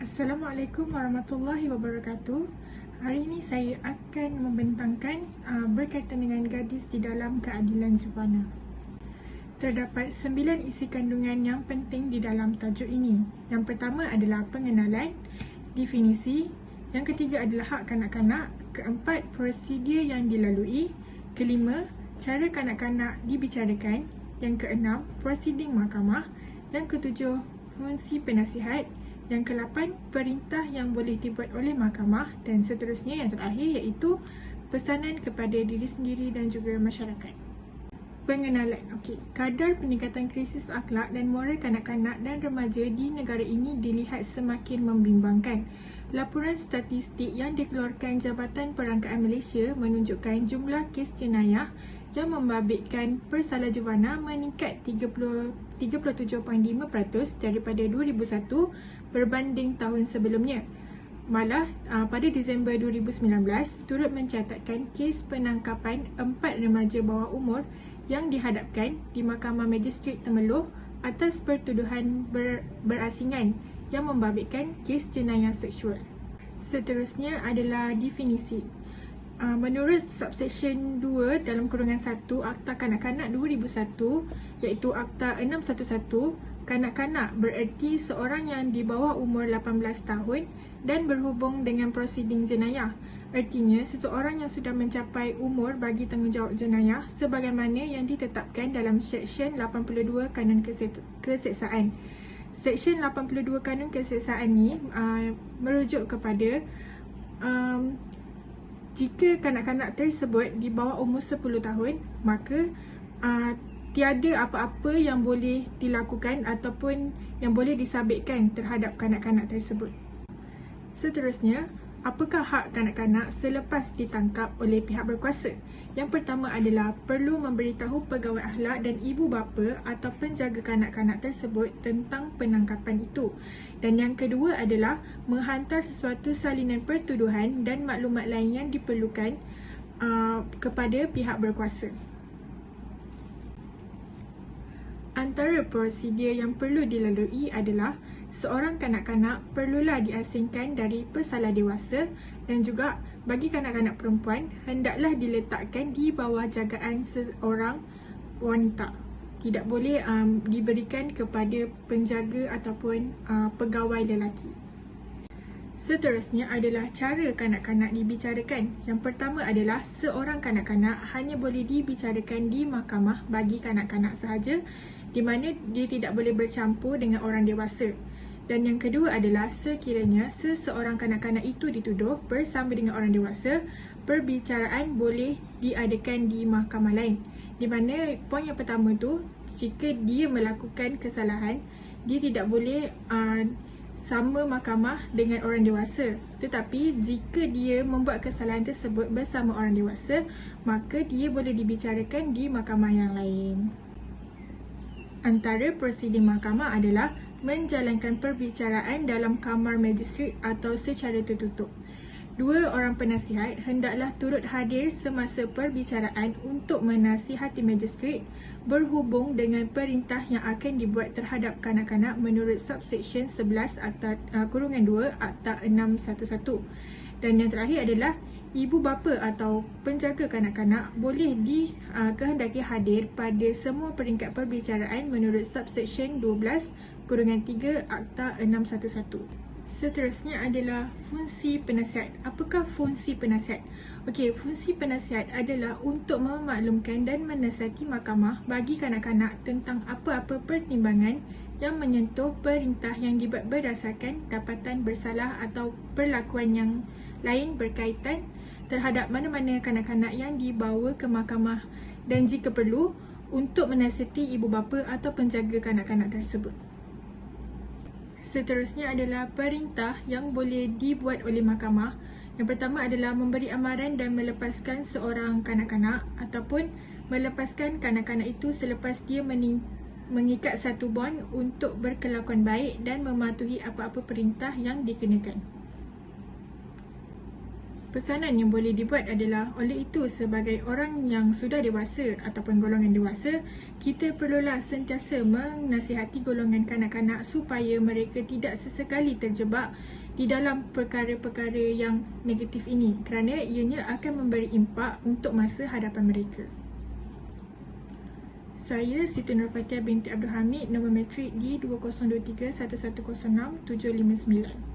Assalamualaikum warahmatullahi wabarakatuh. Hari ini saya akan membentangkan berkaitan dengan gadis di dalam keadilan Juvana. Terdapat 9 isi kandungan yang penting di dalam tajuk ini. Yang pertama adalah pengenalan, definisi. Yang ketiga adalah hak kanak-kanak. Keempat, prosedur yang dilalui. Kelima, cara kanak-kanak dibicarakan. Yang keenam, prosiding mahkamah. Yang ketujuh, fungsi penasihat. Yang ke-8, perintah yang boleh dibuat oleh mahkamah. Dan seterusnya yang terakhir iaitu pesanan kepada diri sendiri dan juga masyarakat. Pengenalan. Kadar peningkatan krisis akhlak dan moral kanak-kanak dan remaja di negara ini dilihat semakin membimbangkan. Laporan statistik yang dikeluarkan Jabatan Perangkaan Malaysia menunjukkan jumlah kes jenayah yang membabitkan persalah Juvana meningkat 37.5% daripada 2001 berbanding tahun sebelumnya. Malah, pada Disember 2019, turut mencatatkan kes penangkapan 4 remaja bawah umur yang dihadapkan di Mahkamah Magistrate Temerloh atas pertuduhan berasingan yang membabitkan kes jenayah seksual. Seterusnya adalah definisi. Menurut subsection 2 dalam kurungan 1 Akta Kanak-Kanak 2001 iaitu Akta 611, kanak-kanak bererti seorang yang di bawah umur 18 tahun dan berhubung dengan prosiding jenayah. Artinya, seseorang yang sudah mencapai umur bagi tanggungjawab jenayah sebagaimana yang ditetapkan dalam Seksyen 82 Kanun Keseksaan. Seksyen 82 Kanun Keseksaan ni merujuk kepada jika kanak-kanak tersebut di bawah umur 10 tahun, maka tiada apa-apa yang boleh dilakukan ataupun yang boleh disabitkan terhadap kanak-kanak tersebut. Seterusnya, apakah hak kanak-kanak selepas ditangkap oleh pihak berkuasa? Yang pertama adalah perlu memberitahu pegawai akhlak dan ibu bapa atau penjaga kanak-kanak tersebut tentang penangkapan itu. Dan yang kedua adalah menghantar sesuatu salinan pertuduhan dan maklumat lain yang diperlukan kepada pihak berkuasa. Antara prosedur yang perlu dilalui adalah seorang kanak-kanak perlulah diasingkan dari pesalah dewasa dan juga bagi kanak-kanak perempuan hendaklah diletakkan di bawah jagaan seorang wanita. Tidak boleh diberikan kepada penjaga ataupun pegawai lelaki. Seterusnya adalah cara kanak-kanak dibicarakan. Yang pertama adalah seorang kanak-kanak hanya boleh dibicarakan di mahkamah bagi kanak-kanak sahaja, di mana dia tidak boleh bercampur dengan orang dewasa. Dan yang kedua adalah sekiranya seseorang kanak-kanak itu dituduh bersama dengan orang dewasa, perbicaraan boleh diadakan di mahkamah lain. Di mana poin yang pertama tu, jika dia melakukan kesalahan, dia tidak boleh sama mahkamah dengan orang dewasa. Tetapi jika dia membuat kesalahan tersebut bersama orang dewasa, maka dia boleh dibicarakan di mahkamah yang lain. Antara prosedur mahkamah adalah menjalankan perbicaraan dalam kamar magistrate atau secara tertutup. 2 orang penasihat hendaklah turut hadir semasa perbicaraan untuk menasihati magistrate berhubung dengan perintah yang akan dibuat terhadap kanak-kanak menurut subsection 11 Akta kurungan 2 Akta 611. Dan yang terakhir adalah ibu bapa atau penjaga kanak-kanak boleh dikehendaki hadir pada semua peringkat perbicaraan menurut subsection 12 kurungan 3 Akta 611. Seterusnya adalah fungsi penasihat. Apakah fungsi penasihat? Fungsi penasihat adalah untuk memaklumkan dan menasihati mahkamah bagi kanak-kanak tentang apa-apa pertimbangan yang menyentuh perintah yang dibuat berdasarkan dapatan bersalah atau perlakuan yang lain berkaitan terhadap mana-mana kanak-kanak yang dibawa ke mahkamah, dan jika perlu untuk menasihati ibu bapa atau penjaga kanak-kanak tersebut. Seterusnya adalah perintah yang boleh dibuat oleh mahkamah. Yang pertama adalah memberi amaran dan melepaskan seorang kanak-kanak ataupun melepaskan kanak-kanak itu selepas dia mengikat satu bond untuk berkelakuan baik dan mematuhi apa-apa perintah yang dikenakan. Pesanan yang boleh dibuat adalah, oleh itu sebagai orang yang sudah dewasa ataupun golongan dewasa, kita perlulah sentiasa menasihati golongan kanak-kanak supaya mereka tidak sesekali terjebak di dalam perkara-perkara yang negatif ini, kerana ianya akan memberi impak untuk masa hadapan mereka. Saya Siti Nurfatia binti Abdul Hamid, nombor matrik D 20231106 759.